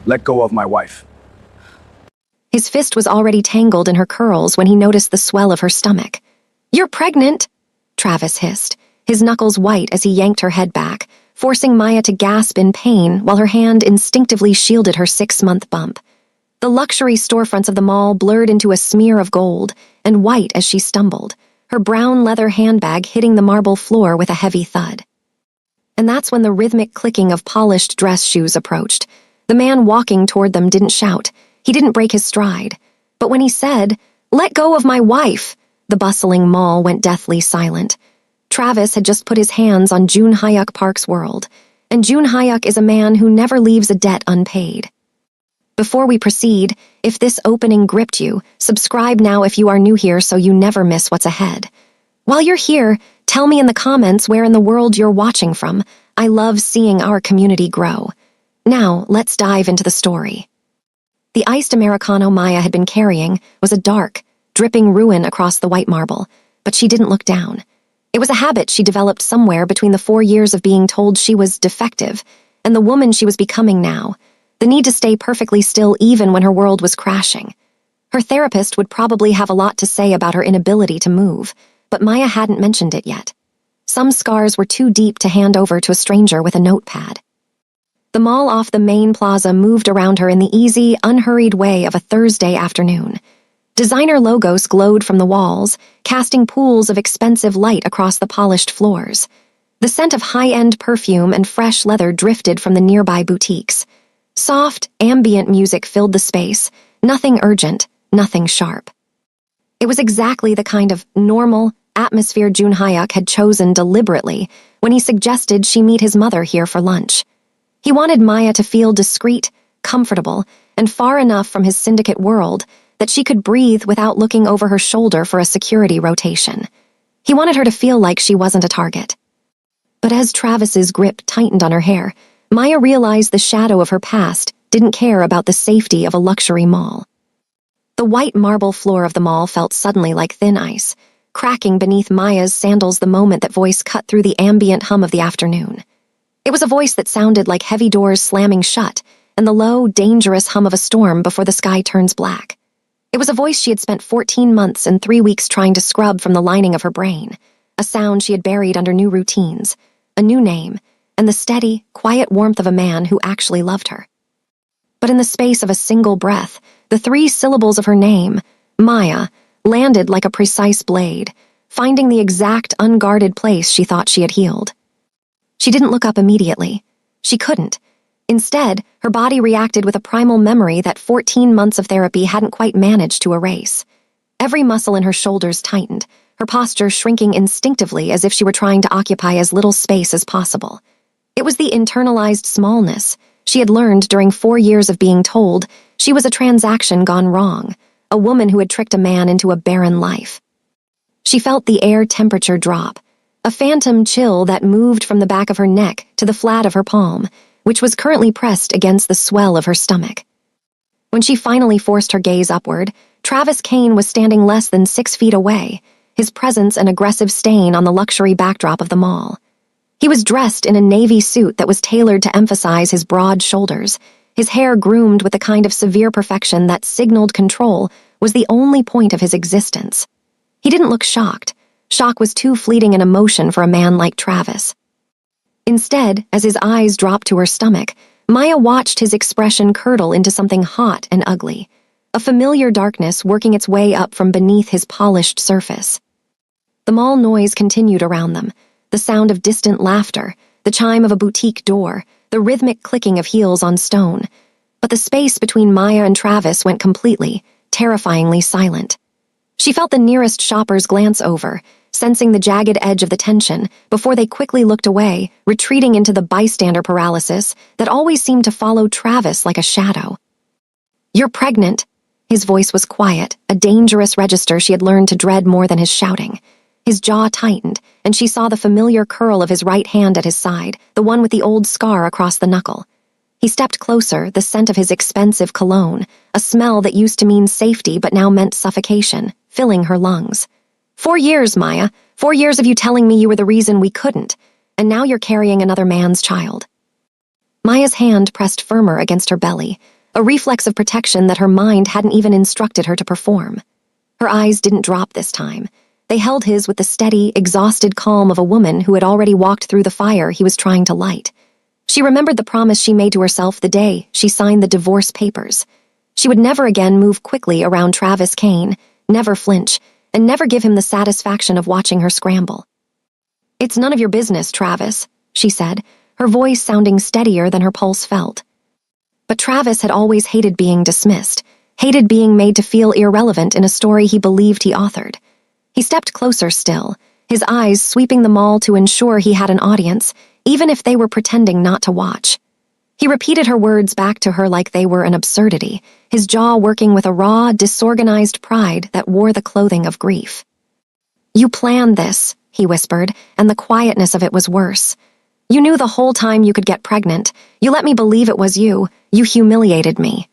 Let go of my wife. His fist was already tangled in her curls when he noticed the swell of her stomach. "You're pregnant!" Travis hissed, his knuckles white as he yanked her head back, forcing Maya to gasp in pain while her hand instinctively shielded her 6-month bump. The luxury storefronts of the mall blurred into a smear of gold and white as she stumbled, her brown leather handbag hitting the marble floor with a heavy thud. And that's when the rhythmic clicking of polished dress shoes approached. The man walking toward them didn't shout. He didn't break his stride. But when he said, "Let go of my wife," the bustling mall went deathly silent. Travis had just put his hands on June Hyuk Park's world, and June Hyuk is a man who never leaves a debt unpaid. Before we proceed, if this opening gripped you, subscribe now if you are new here so you never miss what's ahead. While you're here, tell me in the comments where in the world you're watching from. I love seeing our community grow. Now, let's dive into the story. The iced Americano Maya had been carrying was a dark, dripping ruin across the white marble, but she didn't look down. It was a habit she developed somewhere between the 4 years of being told she was defective and the woman she was becoming now, the need to stay perfectly still even when her world was crashing. Her therapist would probably have a lot to say about her inability to move, but Maya hadn't mentioned it yet. Some scars were too deep to hand over to a stranger with a notepad. The mall off the main plaza moved around her in the easy, unhurried way of a Thursday afternoon. Designer logos glowed from the walls, casting pools of expensive light across the polished floors. The scent of high-end perfume and fresh leather drifted from the nearby boutiques. Soft, ambient music filled the space, nothing urgent, nothing sharp. It was exactly the kind of normal atmosphere June Hyuk had chosen deliberately when he suggested she meet his mother here for lunch. He wanted Maya to feel discreet, comfortable, and far enough from his syndicate world that she could breathe without looking over her shoulder for a security rotation. He wanted her to feel like she wasn't a target. But as Travis's grip tightened on her hair, Maya realized the shadow of her past didn't care about the safety of a luxury mall. The white marble floor of the mall felt suddenly like thin ice, cracking beneath Maya's sandals the moment that voice cut through the ambient hum of the afternoon. It was a voice that sounded like heavy doors slamming shut and the low, dangerous hum of a storm before the sky turns black. It was a voice she had spent 14 months and 3 weeks trying to scrub from the lining of her brain, a sound she had buried under new routines, a new name, and the steady, quiet warmth of a man who actually loved her. But in the space of a single breath, the 3 syllables of her name, Maya, landed like a precise blade, finding the exact unguarded place she thought she had healed. She didn't look up immediately. She couldn't. Instead, her body reacted with a primal memory that 14 months of therapy hadn't quite managed to erase. Every muscle in her shoulders tightened, her posture shrinking instinctively as if she were trying to occupy as little space as possible. It was the internalized smallness she had learned during 4 years of being told she was a transaction gone wrong, a woman who had tricked a man into a barren life. She felt the air temperature drop, a phantom chill that moved from the back of her neck to the flat of her palm, which was currently pressed against the swell of her stomach. When she finally forced her gaze upward, Travis Kane was standing less than 6 feet away, his presence an aggressive stain on the luxury backdrop of the mall. He was dressed in a navy suit that was tailored to emphasize his broad shoulders, his hair groomed with the kind of severe perfection that signaled control was the only point of his existence. He didn't look shocked. Shock was too fleeting an emotion for a man like Travis. Instead, as his eyes dropped to her stomach, Maya watched his expression curdle into something hot and ugly, a familiar darkness working its way up from beneath his polished surface. The mall noise continued around them, the sound of distant laughter, the chime of a boutique door, the rhythmic clicking of heels on stone. But the space between Maya and Travis went completely, terrifyingly silent. She felt the nearest shoppers glance over, sensing the jagged edge of the tension, before they quickly looked away, retreating into the bystander paralysis that always seemed to follow Travis like a shadow. "You're pregnant." His voice was quiet, a dangerous register she had learned to dread more than his shouting. His jaw tightened, and she saw the familiar curl of his right hand at his side, the one with the old scar across the knuckle. He stepped closer, the scent of his expensive cologne, a smell that used to mean safety but now meant suffocation, filling her lungs. 4 years, Maya. 4 years of you telling me you were the reason we couldn't, and now you're carrying another man's child. Maya's hand pressed firmer against her belly, a reflex of protection that her mind hadn't even instructed her to perform. Her eyes didn't drop this time. They held his with the steady, exhausted calm of a woman who had already walked through the fire he was trying to light. She remembered the promise she made to herself the day she signed the divorce papers. She would never again move quickly around Travis Kane, never flinch, and never give him the satisfaction of watching her scramble. "It's none of your business, Travis," she said, her voice sounding steadier than her pulse felt. But Travis had always hated being dismissed, hated being made to feel irrelevant in a story he believed he authored. He stepped closer still, his eyes sweeping the mall to ensure he had an audience, even if they were pretending not to watch. He repeated her words back to her like they were an absurdity, his jaw working with a raw, disorganized pride that wore the clothing of grief. "You planned this," he whispered, and the quietness of it was worse. "You knew the whole time you could get pregnant. You let me believe it was you. You humiliated me."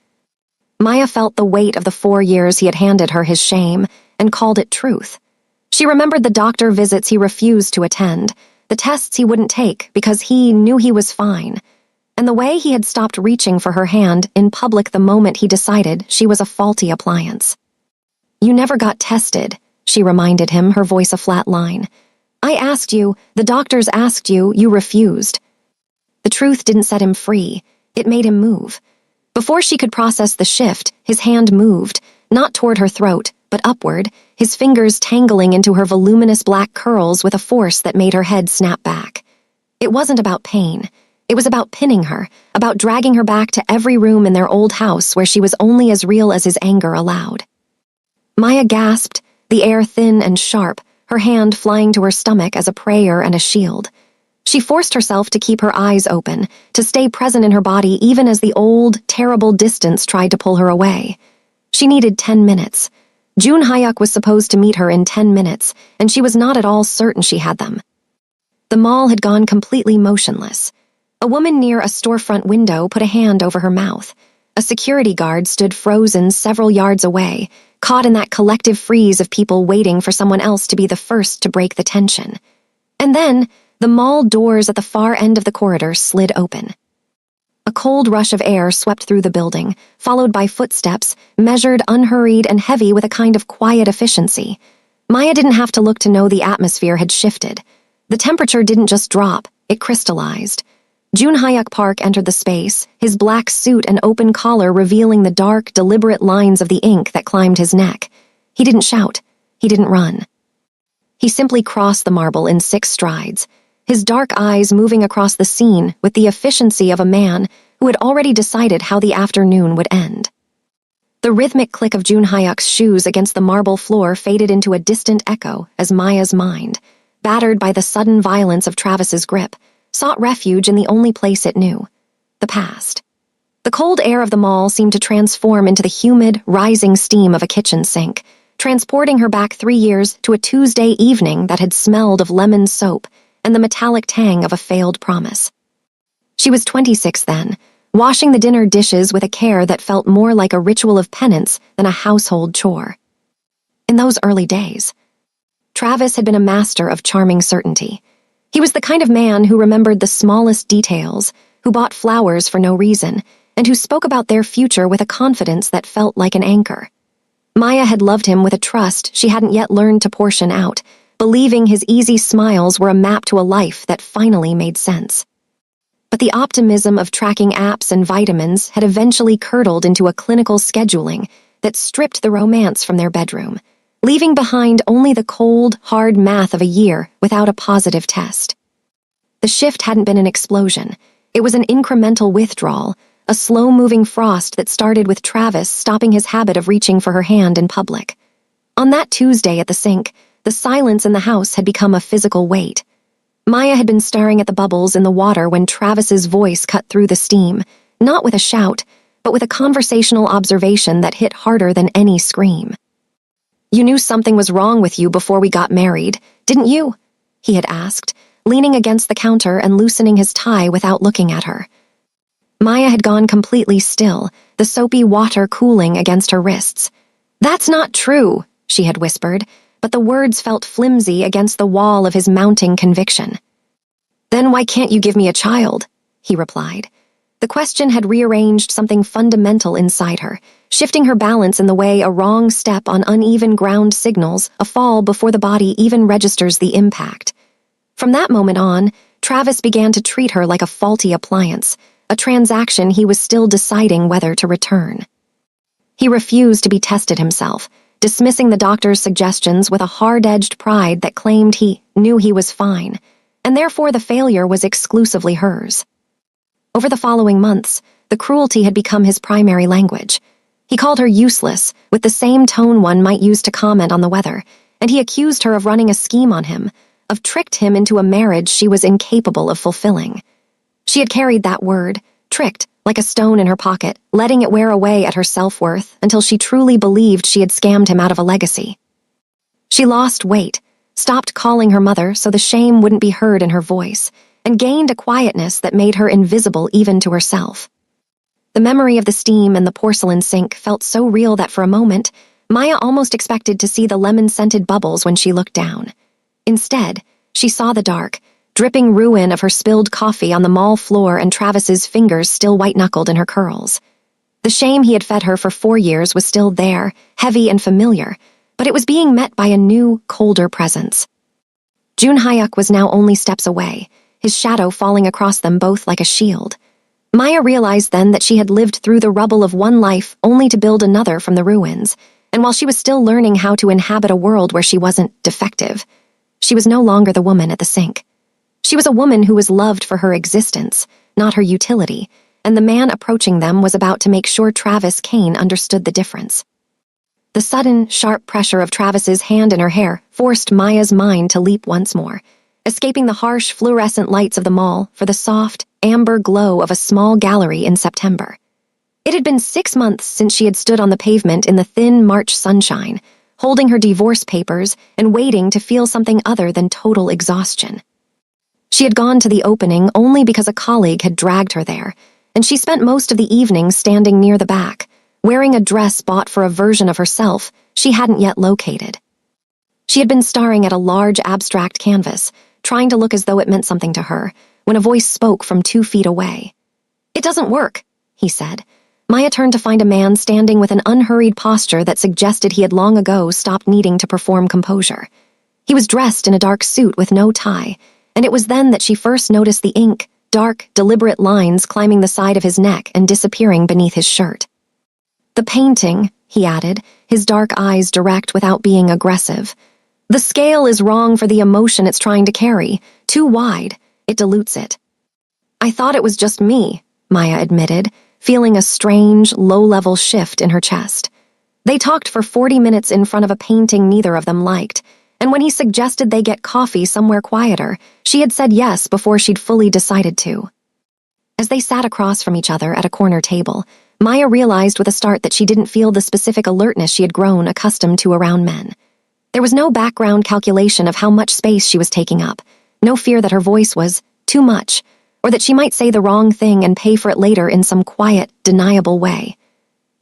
Maya felt the weight of the 4 years he had handed her his shame, and called it truth. She remembered the doctor visits he refused to attend, the tests he wouldn't take because he knew he was fine, and the way he had stopped reaching for her hand in public the moment he decided she was a faulty appliance. "You never got tested," she reminded him, her voice a flat line. "I asked you, the doctors asked you, you refused." The truth didn't set him free, it made him move. Before she could process the shift, his hand moved, not toward her throat, but upward, his fingers tangling into her voluminous black curls with a force that made her head snap back. It wasn't about pain. It was about pinning her, about dragging her back to every room in their old house where she was only as real as his anger allowed. Maya gasped, the air thin and sharp, her hand flying to her stomach as a prayer and a shield. She forced herself to keep her eyes open, to stay present in her body even as the old, terrible distance tried to pull her away. She needed 10 minutes. June Hyuk was supposed to meet her in 10 minutes, and she was not at all certain she had them. The mall had gone completely motionless. A woman near a storefront window put a hand over her mouth. A security guard stood frozen several yards away, caught in that collective freeze of people waiting for someone else to be the first to break the tension. And then, the mall doors at the far end of the corridor slid open. A cold rush of air swept through the building, followed by footsteps, measured, unhurried, and heavy with a kind of quiet efficiency. Maya didn't have to look to know the atmosphere had shifted. The temperature didn't just drop, it crystallized. June Hyuk Park entered the space, his black suit and open collar revealing the dark, deliberate lines of the ink that climbed his neck. He didn't shout. He didn't run. He simply crossed the marble in 6 strides, his dark eyes moving across the scene with the efficiency of a man who had already decided how the afternoon would end. The rhythmic click of June Hyuk's shoes against the marble floor faded into a distant echo as Maya's mind, battered by the sudden violence of Travis's grip, sought refuge in the only place it knew, the past. The cold air of the mall seemed to transform into the humid, rising steam of a kitchen sink, transporting her back 3 years to a Tuesday evening that had smelled of lemon soap and the metallic tang of a failed promise. She was 26 then, washing the dinner dishes with a care that felt more like a ritual of penance than a household chore. In those early days, Travis had been a master of charming certainty. He was the kind of man who remembered the smallest details, who bought flowers for no reason, and who spoke about their future with a confidence that felt like an anchor. Maya had loved him with a trust she hadn't yet learned to portion out, believing his easy smiles were a map to a life that finally made sense. But the optimism of tracking apps and vitamins had eventually curdled into a clinical scheduling that stripped the romance from their bedroom, leaving behind only the cold, hard math of a year without a positive test. The shift hadn't been an explosion. It was an incremental withdrawal, a slow-moving frost that started with Travis stopping his habit of reaching for her hand in public. On that Tuesday at the sink, the silence in the house had become a physical weight. Maya had been staring at the bubbles in the water when Travis's voice cut through the steam, not with a shout, but with a conversational observation that hit harder than any scream. "You knew something was wrong with you before we got married, didn't you?" he had asked, leaning against the counter and loosening his tie without looking at her. Maya had gone completely still, the soapy water cooling against her wrists. "That's not true," she had whispered, but the words felt flimsy against the wall of his mounting conviction. "Then why can't you give me a child?" he replied. The question had rearranged something fundamental inside her, shifting her balance in the way a wrong step on uneven ground signals a fall before the body even registers the impact. From that moment on, Travis began to treat her like a faulty appliance, a transaction he was still deciding whether to return. He refused to be tested himself, dismissing the doctor's suggestions with a hard-edged pride that claimed he knew he was fine, and therefore the failure was exclusively hers. Over the following months, the cruelty had become his primary language. He called her useless, with the same tone one might use to comment on the weather, and he accused her of running a scheme on him, of tricked him into a marriage she was incapable of fulfilling. She had carried that word, tricked, like a stone in her pocket, letting it wear away at her self-worth until she truly believed she had scammed him out of a legacy. She lost weight, stopped calling her mother so the shame wouldn't be heard in her voice, and gained a quietness that made her invisible even to herself. The memory of the steam and the porcelain sink felt so real that for a moment, Maya almost expected to see the lemon-scented bubbles when she looked down. Instead, she saw the dark, dripping ruin of her spilled coffee on the mall floor and Travis's fingers still white-knuckled in her curls. The shame he had fed her for 4 years was still there, heavy and familiar, but it was being met by a new, colder presence. Jun Hyuk was now only steps away, his shadow falling across them both like a shield. Maya realized then that she had lived through the rubble of one life only to build another from the ruins, and while she was still learning how to inhabit a world where she wasn't defective, she was no longer the woman at the sink. She was a woman who was loved for her existence, not her utility, and the man approaching them was about to make sure Travis Kane understood the difference. The sudden, sharp pressure of Travis's hand in her hair forced Maya's mind to leap once more, escaping the harsh, fluorescent lights of the mall for the soft, amber glow of a small gallery in September. It had been 6 months since she had stood on the pavement in the thin March sunshine, holding her divorce papers and waiting to feel something other than total exhaustion. She had gone to the opening only because a colleague had dragged her there, and she spent most of the evening standing near the back, wearing a dress bought for a version of herself she hadn't yet located. She had been staring at a large abstract canvas, trying to look as though it meant something to her, when a voice spoke from 2 feet away. "It doesn't work," he said. Maya turned to find a man standing with an unhurried posture that suggested he had long ago stopped needing to perform composure. He was dressed in a dark suit with no tie, and it was then that she first noticed the ink, dark, deliberate lines climbing the side of his neck and disappearing beneath his shirt. "The painting," he added, his dark eyes direct without being aggressive. "The scale is wrong for the emotion it's trying to carry, too wide. It dilutes it." "I thought it was just me," Maya admitted, feeling a strange, low-level shift in her chest. They talked for 40 minutes in front of a painting neither of them liked, and when he suggested they get coffee somewhere quieter, she had said yes before she'd fully decided to. As they sat across from each other at a corner table, Maya realized with a start that she didn't feel the specific alertness she had grown accustomed to around men. There was no background calculation of how much space she was taking up, no fear that her voice was too much, or that she might say the wrong thing and pay for it later in some quiet, deniable way.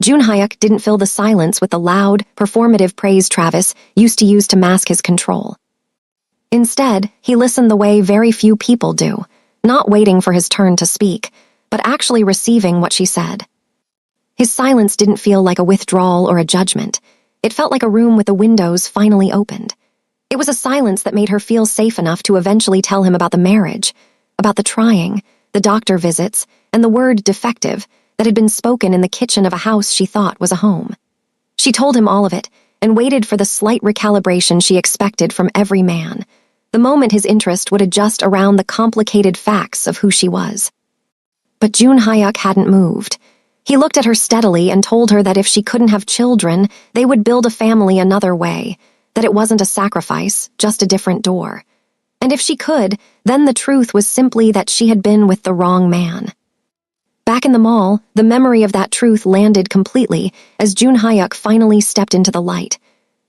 Jun Hyuk didn't fill the silence with the loud, performative praise Travis used to use to mask his control. Instead, he listened the way very few people do, not waiting for his turn to speak, but actually receiving what she said. His silence didn't feel like a withdrawal or a judgment. It felt like a room with the windows finally opened. It was a silence that made her feel safe enough to eventually tell him about the marriage, about the trying, the doctor visits, and the word defective that had been spoken in the kitchen of a house she thought was a home. She told him all of it, and waited for the slight recalibration she expected from every man, the moment his interest would adjust around the complicated facts of who she was. But Jun Hyuk hadn't moved. He looked at her steadily and told her that if she couldn't have children, they would build a family another way, that it wasn't a sacrifice, just a different door. And if she could, then the truth was simply that she had been with the wrong man. Back in the mall, the memory of that truth landed completely as Jun Hyuk finally stepped into the light.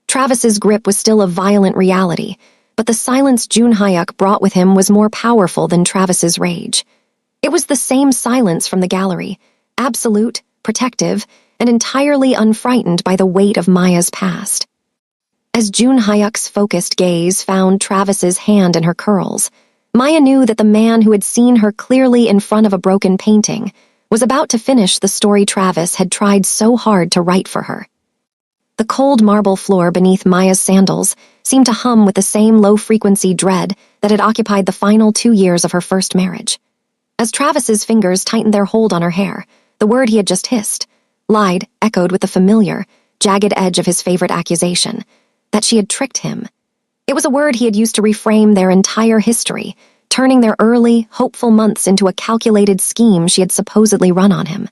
Travis's grip was still a violent reality, but the silence Jun Hyuk brought with him was more powerful than Travis's rage. It was the same silence from the gallery, absolute, protective, and entirely unfrightened by the weight of Maya's past. As Jun Hyuk's focused gaze found Travis's hand in her curls, Maya knew that the man who had seen her clearly in front of a broken painting was about to finish the story Travis had tried so hard to write for her. The cold marble floor beneath Maya's sandals seemed to hum with the same low-frequency dread that had occupied the final 2 years of her first marriage. As Travis's fingers tightened their hold on her hair, the word he had just hissed, lied, echoed with the familiar, jagged edge of his favorite accusation, that she had tricked him. It was a word he had used to reframe their entire history, turning their early, hopeful months into a calculated scheme she had supposedly run on him.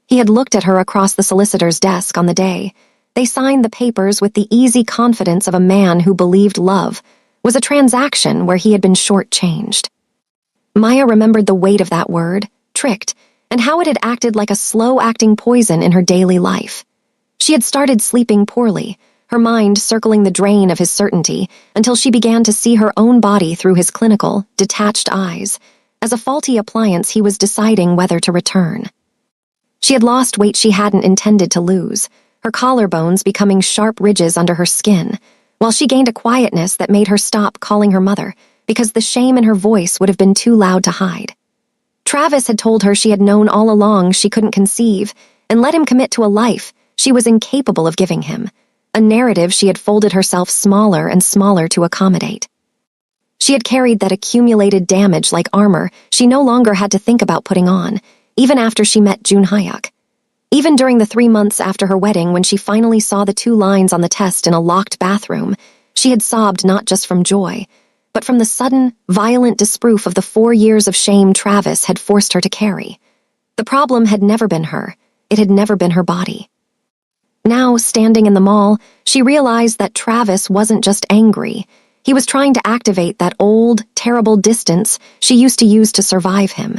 He had looked at her across the solicitor's desk on the day they signed the papers with the easy confidence of a man who believed love was a transaction where he had been shortchanged. Maya remembered the weight of that word, tricked, and how it had acted like a slow-acting poison in her daily life. She had started sleeping poorly, her mind circling the drain of his certainty until she began to see her own body through his clinical, detached eyes, as a faulty appliance he was deciding whether to return. She had lost weight she hadn't intended to lose, her collarbones becoming sharp ridges under her skin, while she gained a quietness that made her stop calling her mother because the shame in her voice would have been too loud to hide. Travis had told her she had known all along she couldn't conceive and let him commit to a life she was incapable of giving him, a narrative she had folded herself smaller and smaller to accommodate. She had carried that accumulated damage like armor she no longer had to think about putting on, even after she met Jun Hyuk. Even during the 3 months after her wedding, when she finally saw the 2 lines on the test in a locked bathroom, she had sobbed not just from joy, but from the sudden, violent disproof of the 4 years of shame Travis had forced her to carry. The problem had never been her. It had never been her body. Now, standing in the mall, she realized that Travis wasn't just angry. He was trying to activate that old, terrible distance she used to use to survive him.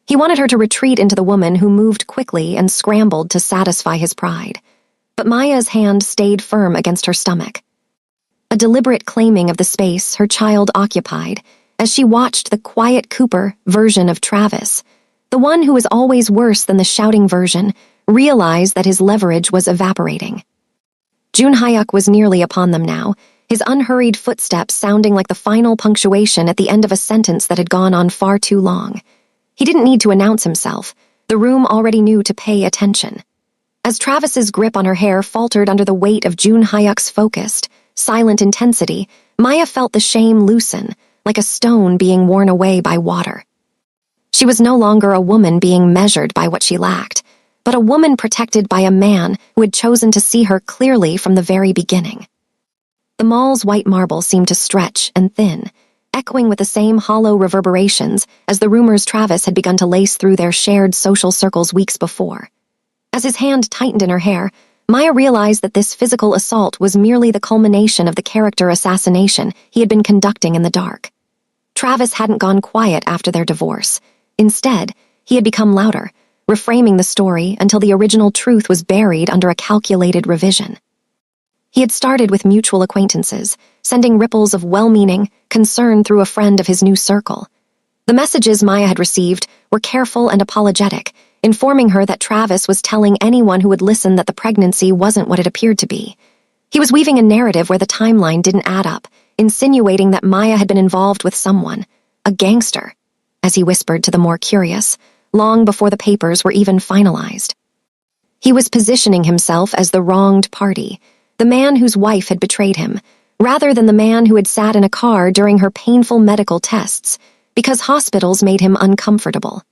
He wanted her to retreat into the woman who moved quickly and scrambled to satisfy his pride. But Maya's hand stayed firm against her stomach. A deliberate claiming of the space her child occupied as she watched the quiet Cooper version of Travis, the one who was always worse than the shouting version, realize that his leverage was evaporating. Jun Hyuk was nearly upon them now, his unhurried footsteps sounding like the final punctuation at the end of a sentence that had gone on far too long. He didn't need to announce himself. The room already knew to pay attention. As Travis's grip on her hair faltered under the weight of Jun Hyuk's focused, silent intensity, Maya felt the shame loosen, like a stone being worn away by water. She was no longer a woman being measured by what she lacked, but a woman protected by a man who had chosen to see her clearly from the very beginning. The mall's white marble seemed to stretch and thin, echoing with the same hollow reverberations as the rumors Travis had begun to lace through their shared social circles weeks before. As his hand tightened in her hair, Maya realized that this physical assault was merely the culmination of the character assassination he had been conducting in the dark. Travis hadn't gone quiet after their divorce. Instead, he had become louder, reframing the story until the original truth was buried under a calculated revision. He had started with mutual acquaintances, sending ripples of well-meaning concern through a friend of his new circle. The messages Maya had received were careful and apologetic, informing her that Travis was telling anyone who would listen that the pregnancy wasn't what it appeared to be. He was weaving a narrative where the timeline didn't add up, insinuating that Maya had been involved with someone, a gangster, as he whispered to the more curious, long before the papers were even finalized. He was positioning himself as the wronged party, the man whose wife had betrayed him, rather than the man who had sat in a car during her painful medical tests, because hospitals made him uncomfortable.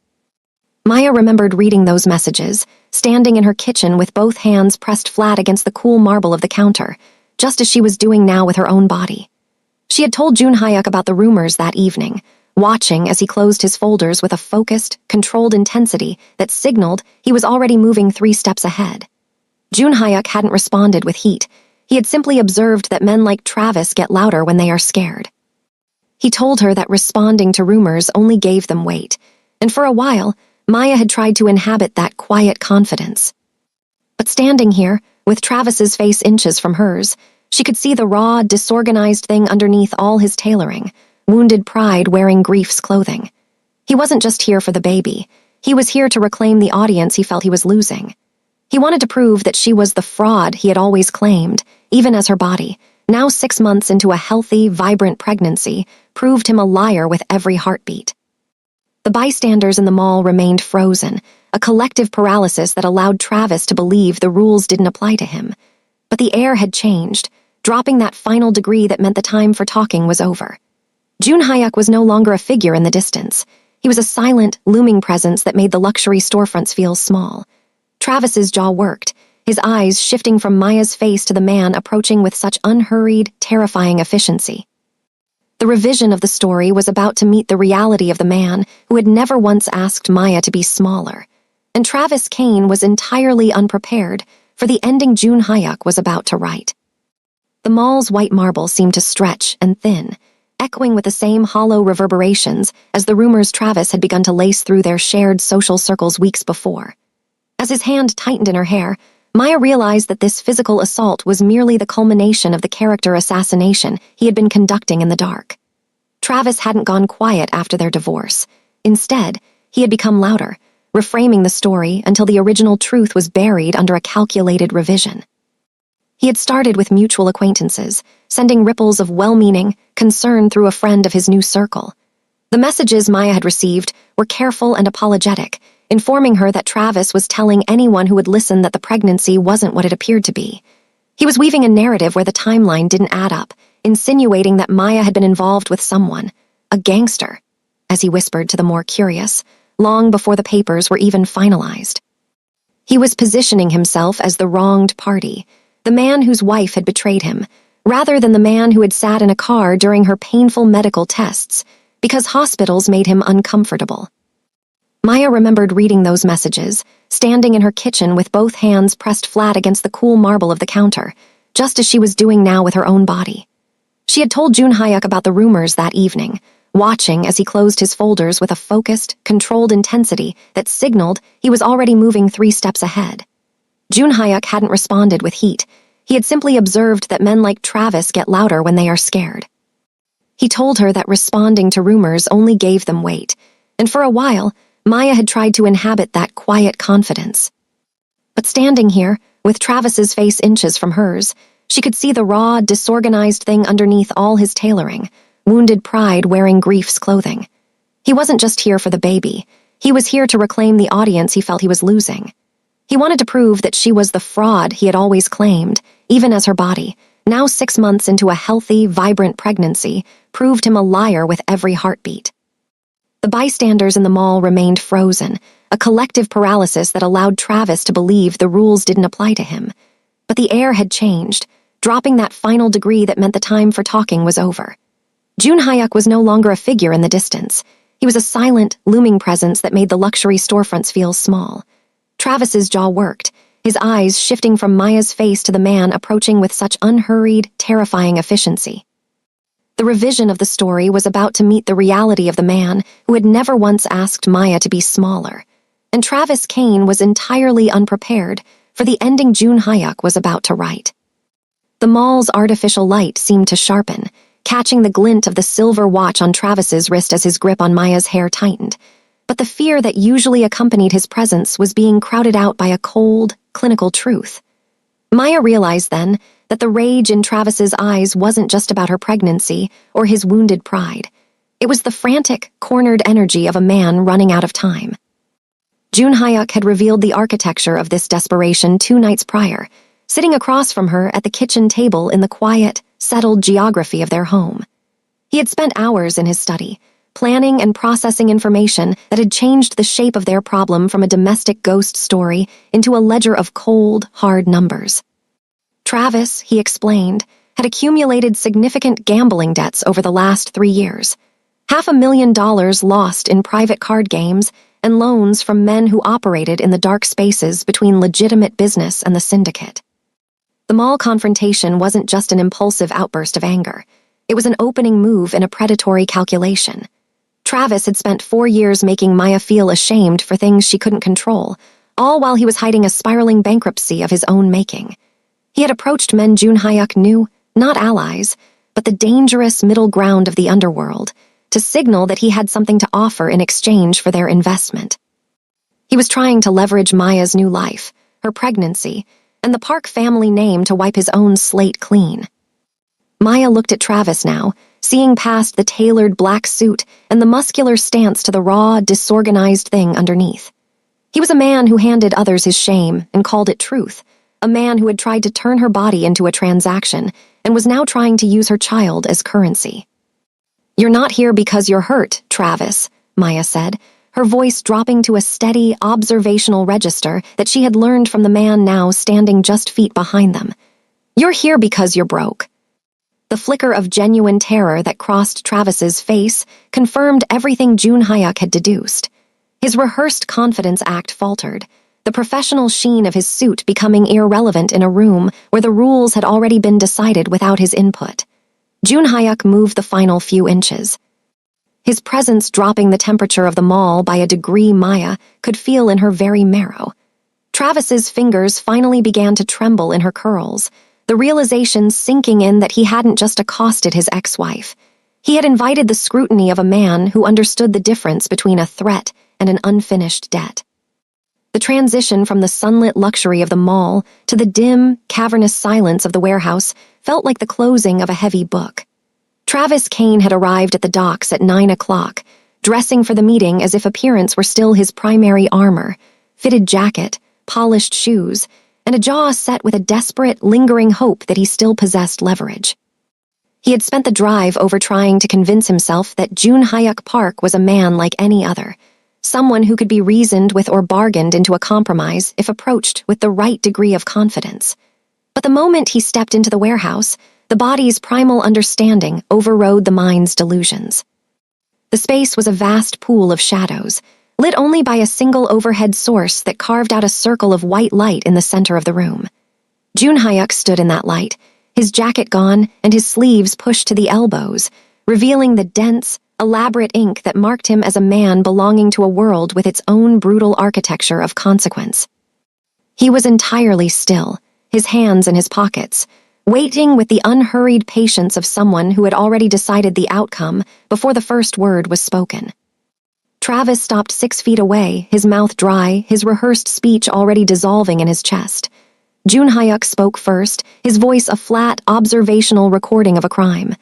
Maya remembered reading those messages, standing in her kitchen with both hands pressed flat against the cool marble of the counter, just as she was doing now with her own body. She had told Jun Hyuk about the rumors that evening, watching as he closed his folders with a focused, controlled intensity that signaled he was already moving 3 steps ahead. Jun Hyuk hadn't responded with heat. He had simply observed that men like Travis get louder when they are scared. He told her that responding to rumors only gave them weight, and for a while, Maya had tried to inhabit that quiet confidence. But standing here, with Travis's face inches from hers, she could see the raw, disorganized thing underneath all his tailoring, wounded pride wearing grief's clothing. He wasn't just here for the baby. He was here to reclaim the audience he felt he was losing. He wanted to prove that she was the fraud he had always claimed, even as her body, now 6 months into a healthy, vibrant pregnancy, proved him a liar with every heartbeat. The bystanders in the mall remained frozen, a collective paralysis that allowed Travis to believe the rules didn't apply to him. But the air had changed, dropping that final degree that meant the time for talking was over. Jun Hyuk was no longer a figure in the distance. He was a silent, looming presence that made the luxury storefronts feel small. Travis's jaw worked, his eyes shifting from Maya's face to the man approaching with such unhurried, terrifying efficiency. The revision of the story was about to meet the reality of the man who had never once asked Maya to be smaller. And Travis Kane was entirely unprepared for the ending Jun Hyuk was about to write. The mall's white marble seemed to stretch and thin, echoing with the same hollow reverberations as the rumors Travis had begun to lace through their shared social circles weeks before. As his hand tightened in her hair, Maya realized that this physical assault was merely the culmination of the character assassination he had been conducting in the dark. Travis hadn't gone quiet after their divorce. Instead, he had become louder, reframing the story until the original truth was buried under a calculated revision. He had started with mutual acquaintances, sending ripples of well-meaning concern through a friend of his new circle. The messages Maya had received were careful and apologetic, informing her that Travis was telling anyone who would listen that the pregnancy wasn't what it appeared to be. He was weaving a narrative where the timeline didn't add up, insinuating that Maya had been involved with someone, a gangster, as he whispered to the more curious, long before the papers were even finalized. He was positioning himself as the wronged party, the man whose wife had betrayed him, rather than the man who had sat in a car during her painful medical tests, because hospitals made him uncomfortable. Maya remembered reading those messages, standing in her kitchen with both hands pressed flat against the cool marble of the counter, just as she was doing now with her own body. She had told Jun Hyuk about the rumors that evening, watching as he closed his folders with a focused, controlled intensity that signaled he was already moving 3 steps ahead. Jun Hyuk hadn't responded with heat. He had simply observed that men like Travis get louder when they are scared. He told her that responding to rumors only gave them weight, and for a while, Maya had tried to inhabit that quiet confidence. But standing here, with Travis's face inches from hers, she could see the raw, disorganized thing underneath all his tailoring, wounded pride wearing grief's clothing. He wasn't just here for the baby. He was here to reclaim the audience he felt he was losing. He wanted to prove that she was the fraud he had always claimed, even as her body, now 6 months into a healthy, vibrant pregnancy, proved him a liar with every heartbeat. The bystanders in the mall remained frozen, a collective paralysis that allowed Travis to believe the rules didn't apply to him. But the air had changed, dropping that final degree that meant the time for talking was over. Jun Hyuk was no longer a figure in the distance. He was a silent, looming presence that made the luxury storefronts feel small. Travis's jaw worked, his eyes shifting from Maya's face to the man approaching with such unhurried, terrifying efficiency. The revision of the story was about to meet the reality of the man who had never once asked Maya to be smaller, and Travis Kane was entirely unprepared for the ending Jun Hyuk was about to write. The mall's artificial light seemed to sharpen, catching the glint of the silver watch on Travis's wrist as his grip on Maya's hair tightened. But the fear that usually accompanied his presence was being crowded out by a cold, clinical truth. Maya realized then that the rage in Travis's eyes wasn't just about her pregnancy or his wounded pride. It was the frantic, cornered energy of a man running out of time. Jun Hyuk had revealed the architecture of this desperation 2 nights prior, sitting across from her at the kitchen table in the quiet, settled geography of their home. He had spent hours in his study, planning and processing information that had changed the shape of their problem from a domestic ghost story into a ledger of cold, hard numbers. Travis, he explained, had accumulated significant gambling debts over the last 3 years. $500,000 lost in private card games and loans from men who operated in the dark spaces between legitimate business and the syndicate. The mall confrontation wasn't just an impulsive outburst of anger. It was an opening move in a predatory calculation. Travis had spent 4 years making Maya feel ashamed for things she couldn't control, all while he was hiding a spiraling bankruptcy of his own making. He had approached men Jun Hyuk knew, not allies, but the dangerous middle ground of the underworld, to signal that he had something to offer in exchange for their investment. He was trying to leverage Maya's new life, her pregnancy, and the Park family name to wipe his own slate clean. Maya looked at Travis now, seeing past the tailored black suit and the muscular stance to the raw, disorganized thing underneath. He was a man who handed others his shame and called it truth, a man who had tried to turn her body into a transaction and was now trying to use her child as currency. "You're not here because you're hurt, Travis," Maya said, her voice dropping to a steady, observational register that she had learned from the man now standing just feet behind them. "You're here because you're broke." The flicker of genuine terror that crossed Travis's face confirmed everything Junhyuk had deduced. His rehearsed confidence act faltered, the professional sheen of his suit becoming irrelevant in a room where the rules had already been decided without his input. Junhyuk moved the final few inches, his presence dropping the temperature of the mall by a degree Maya could feel in her very marrow. Travis's fingers finally began to tremble in her curls, the realization sinking in that he hadn't just accosted his ex-wife. He had invited the scrutiny of a man who understood the difference between a threat and an unfinished debt. The transition from the sunlit luxury of the mall to the dim, cavernous silence of the warehouse felt like the closing of a heavy book. Travis Kane had arrived at the docks at 9 o'clock, dressing for the meeting as if appearance were still his primary armor, fitted jacket, polished shoes, and a jaw set with a desperate, lingering hope that he still possessed leverage. He had spent the drive over trying to convince himself that Junhyuk Park was a man like any other, someone who could be reasoned with or bargained into a compromise if approached with the right degree of confidence. But the moment he stepped into the warehouse, the body's primal understanding overrode the mind's delusions. The space was a vast pool of shadows, lit only by a single overhead source that carved out a circle of white light in the center of the room. Junhyuk stood in that light, his jacket gone and his sleeves pushed to the elbows, revealing the dense, elaborate ink that marked him as a man belonging to a world with its own brutal architecture of consequence. He was entirely still, his hands in his pockets, waiting with the unhurried patience of someone who had already decided the outcome before the first word was spoken. Travis stopped 6 feet away, his mouth dry, his rehearsed speech already dissolving in his chest. Junhyuk spoke first, his voice a flat, observational recording of a crime.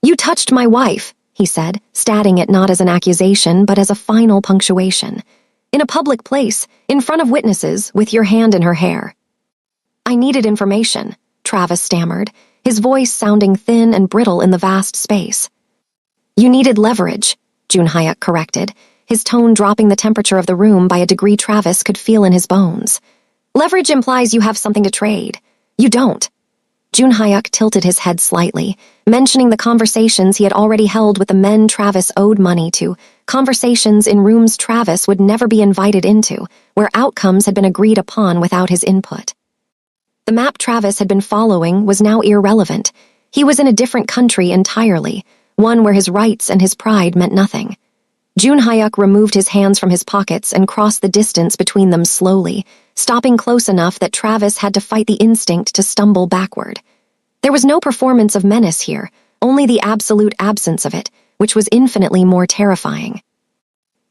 "You touched my wife," he said, stating it not as an accusation but as a final punctuation. "In a public place, in front of witnesses, with your hand in her hair." "I needed information," Travis stammered, his voice sounding thin and brittle in the vast space. "You needed leverage," Junhyuk corrected, his tone dropping the temperature of the room by a degree Travis could feel in his bones. "Leverage implies you have something to trade. You don't." Junhyuk tilted his head slightly, mentioning the conversations he had already held with the men Travis owed money to, conversations in rooms Travis would never be invited into, where outcomes had been agreed upon without his input. The map Travis had been following was now irrelevant. He was in a different country entirely, one where his rights and his pride meant nothing. Junhyuk removed his hands from his pockets and crossed the distance between them slowly, stopping close enough that Travis had to fight the instinct to stumble backward. There was no performance of menace here, only the absolute absence of it, which was infinitely more terrifying.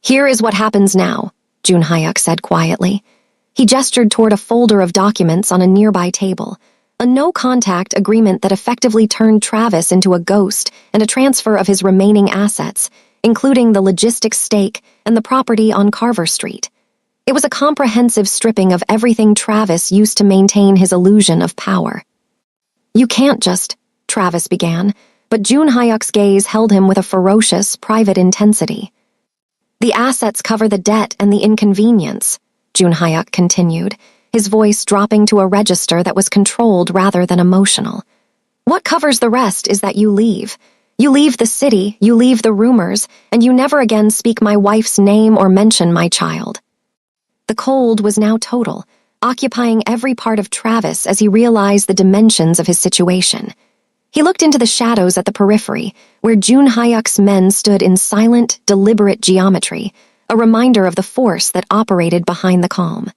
"Here is what happens now," Junhyuk said quietly. He gestured toward a folder of documents on a nearby table, a no-contact agreement that effectively turned Travis into a ghost and a transfer of his remaining assets, including the logistics stake and the property on Carver Street. It was a comprehensive stripping of everything Travis used to maintain his illusion of power. "You can't just," Travis began, but Junhyuk's gaze held him with a ferocious, private intensity. "The assets cover the debt and the inconvenience," Junhyuk continued, his voice dropping to a register that was controlled rather than emotional. "What covers the rest is that you leave. You leave the city, you leave the rumors, and you never again speak my wife's name or mention my child." The cold was now total, occupying every part of Travis as he realized the dimensions of his situation. He looked into the shadows at the periphery, where Junhyuk's men stood in silent, deliberate geometry, a reminder of the force that operated behind the calm.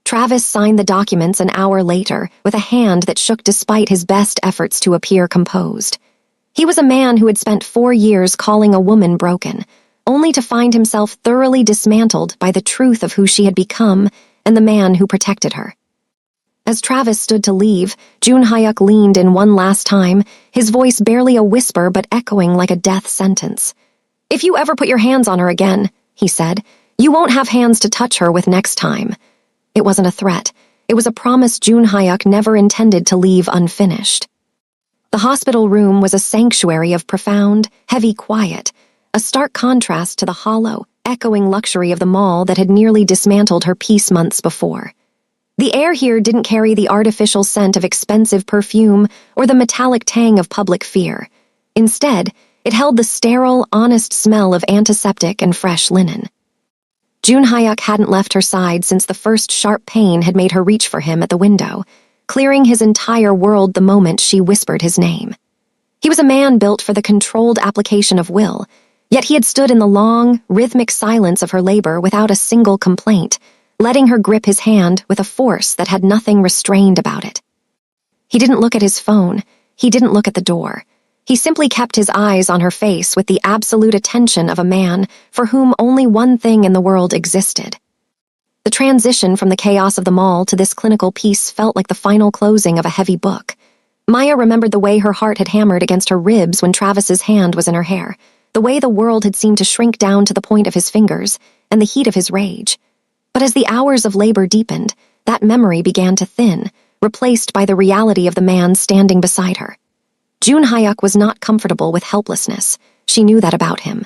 Travis signed the documents an hour later with a hand that shook despite his best efforts to appear composed. He was a man who had spent 4 years calling a woman broken, only to find himself thoroughly dismantled by the truth of who she had become and the man who protected her. As Travis stood to leave, Junhyuk leaned in one last time, his voice barely a whisper but echoing like a death sentence. "If you ever put your hands on her again," he said, You won't have hands to touch her with next time. It wasn't a threat. It was a promise Jun Hyuk never intended to leave unfinished. The hospital room was a sanctuary of profound, heavy quiet, a stark contrast to the hollow, echoing luxury of the mall that had nearly dismantled her peace months before. The air here didn't carry the artificial scent of expensive perfume or the metallic tang of public fear. Instead, it held the sterile, honest smell of antiseptic and fresh linen. Jun Hyuk hadn't left her side since the first sharp pain had made her reach for him at the window, clearing his entire world the moment she whispered his name. He was a man built for the controlled application of will, yet he had stood in the long, rhythmic silence of her labor without a single complaint, letting her grip his hand with a force that had nothing restrained about it. He didn't look at his phone. He didn't look at the door. He simply kept his eyes on her face with the absolute attention of a man for whom only one thing in the world existed. The transition from the chaos of the mall to this clinical peace felt like the final closing of a heavy book. Maya remembered the way her heart had hammered against her ribs when Travis's hand was in her hair, the way the world had seemed to shrink down to the point of his fingers, and the heat of his rage. But as the hours of labor deepened, that memory began to thin, replaced by the reality of the man standing beside her. Jun Hyuk was not comfortable with helplessness. She knew that about him.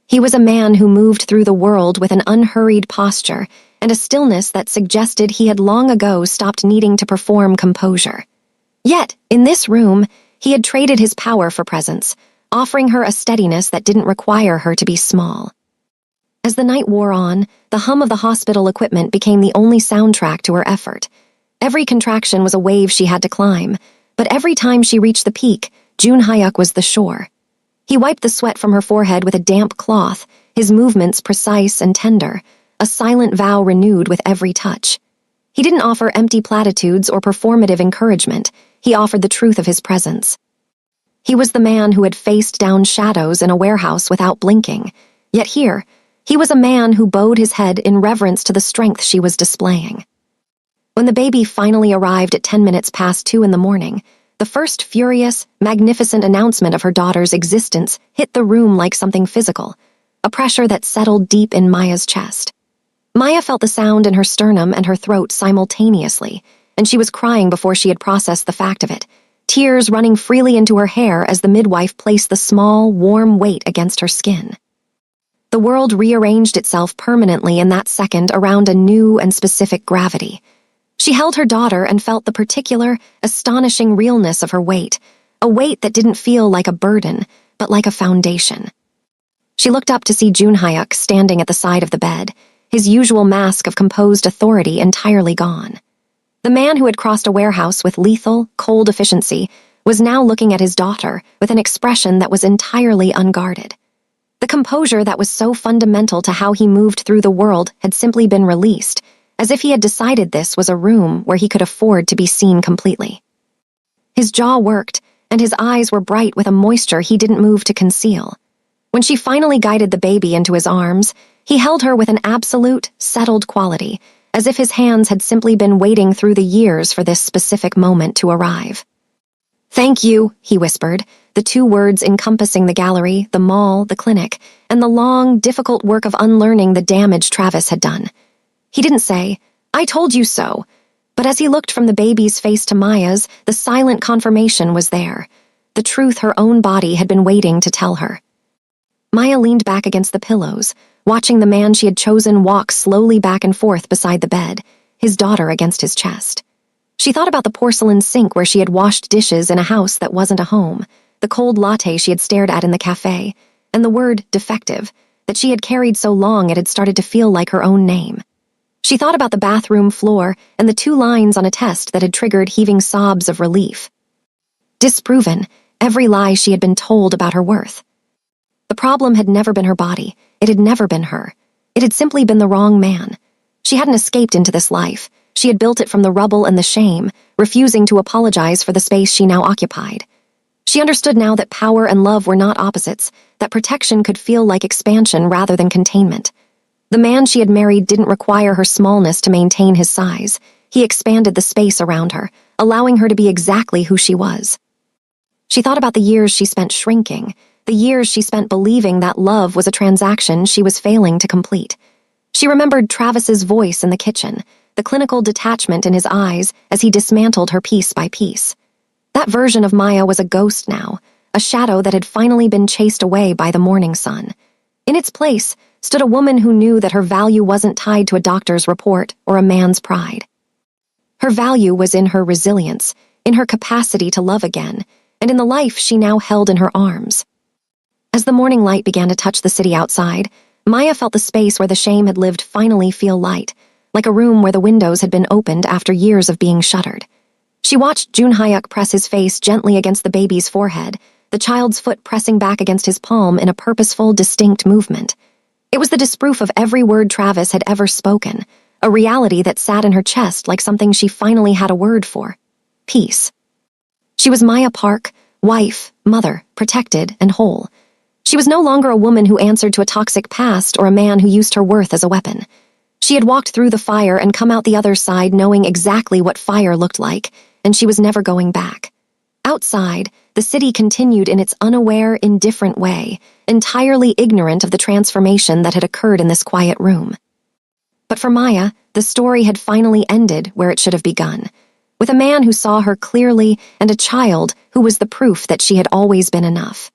He was a man who moved through the world with an unhurried posture and a stillness that suggested he had long ago stopped needing to perform composure. Yet, in this room, he had traded his power for presence, offering her a steadiness that didn't require her to be small. As the night wore on, the hum of the hospital equipment became the only soundtrack to her effort. Every contraction was a wave she had to climb, but every time she reached the peak, Jun Hyuk was the shore. He wiped the sweat from her forehead with a damp cloth, his movements precise and tender, a silent vow renewed with every touch. He didn't offer empty platitudes or performative encouragement. He offered the truth of his presence. He was the man who had faced down shadows in a warehouse without blinking, yet here, he was a man who bowed his head in reverence to the strength she was displaying. When the baby finally arrived at 10 minutes past 2 in the morning, the first furious, magnificent announcement of her daughter's existence hit the room like something physical, a pressure that settled deep in Maya's chest. Maya felt the sound in her sternum and her throat simultaneously, and she was crying before she had processed the fact of it, tears running freely into her hair as the midwife placed the small, warm weight against her skin. The world rearranged itself permanently in that second around a new and specific gravity. She held her daughter and felt the particular, astonishing realness of her weight, a weight that didn't feel like a burden, but like a foundation. She looked up to see Jun Hyuk standing at the side of the bed, his usual mask of composed authority entirely gone. The man who had crossed a warehouse with lethal, cold efficiency was now looking at his daughter with an expression that was entirely unguarded. The composure that was so fundamental to how he moved through the world had simply been released, as if he had decided this was a room where he could afford to be seen completely. His jaw worked, and his eyes were bright with a moisture he didn't move to conceal. When she finally guided the baby into his arms, he held her with an absolute, settled quality, as if his hands had simply been waiting through the years for this specific moment to arrive. "Thank you," he whispered, the two words encompassing the gallery, the mall, the clinic, and the long, difficult work of unlearning the damage Travis had done. He didn't say, "I told you so," but as he looked from the baby's face to Maya's, the silent confirmation was there, the truth her own body had been waiting to tell her. Maya leaned back against the pillows, watching the man she had chosen walk slowly back and forth beside the bed, his daughter against his chest. She thought about the porcelain sink where she had washed dishes in a house that wasn't a home, the cold latte she had stared at in the cafe, and the word defective that she had carried so long it had started to feel like her own name. She thought about the bathroom floor and the 2 lines on a test that had triggered heaving sobs of relief. Disproven, every lie she had been told about her worth. The problem had never been her body. It had never been her. It had simply been the wrong man. She hadn't escaped into this life. She had built it from the rubble and the shame, refusing to apologize for the space she now occupied. She understood now that power and love were not opposites, that protection could feel like expansion rather than containment. The man she had married didn't require her smallness to maintain his size. He expanded the space around her, allowing her to be exactly who she was. She thought about the years she spent shrinking, the years she spent believing that love was a transaction she was failing to complete, She remembered Travis's voice in the kitchen, the clinical detachment in his eyes as he dismantled her piece by piece. That version of Maya was a ghost now, a shadow that had finally been chased away by the morning sun. In its place stood a woman who knew that her value wasn't tied to a doctor's report or a man's pride. Her value was in her resilience, in her capacity to love again, and in the life she now held in her arms. As the morning light began to touch the city outside, Maya felt the space where the shame had lived finally feel light, like a room where the windows had been opened after years of being shuttered. She watched Junhyuk press his face gently against the baby's forehead, the child's foot pressing back against his palm in a purposeful, distinct movement. It was the disproof of every word Travis had ever spoken, a reality that sat in her chest like something she finally had a word for: peace. She was Maya Park, wife, mother, protected, and whole. She was no longer a woman who answered to a toxic past or a man who used her worth as a weapon. She had walked through the fire and come out the other side knowing exactly what fire looked like, and she was never going back. Outside, the city continued in its unaware, indifferent way, entirely ignorant of the transformation that had occurred in this quiet room. But for Maya, the story had finally ended where it should have begun, with a man who saw her clearly and a child who was the proof that she had always been enough.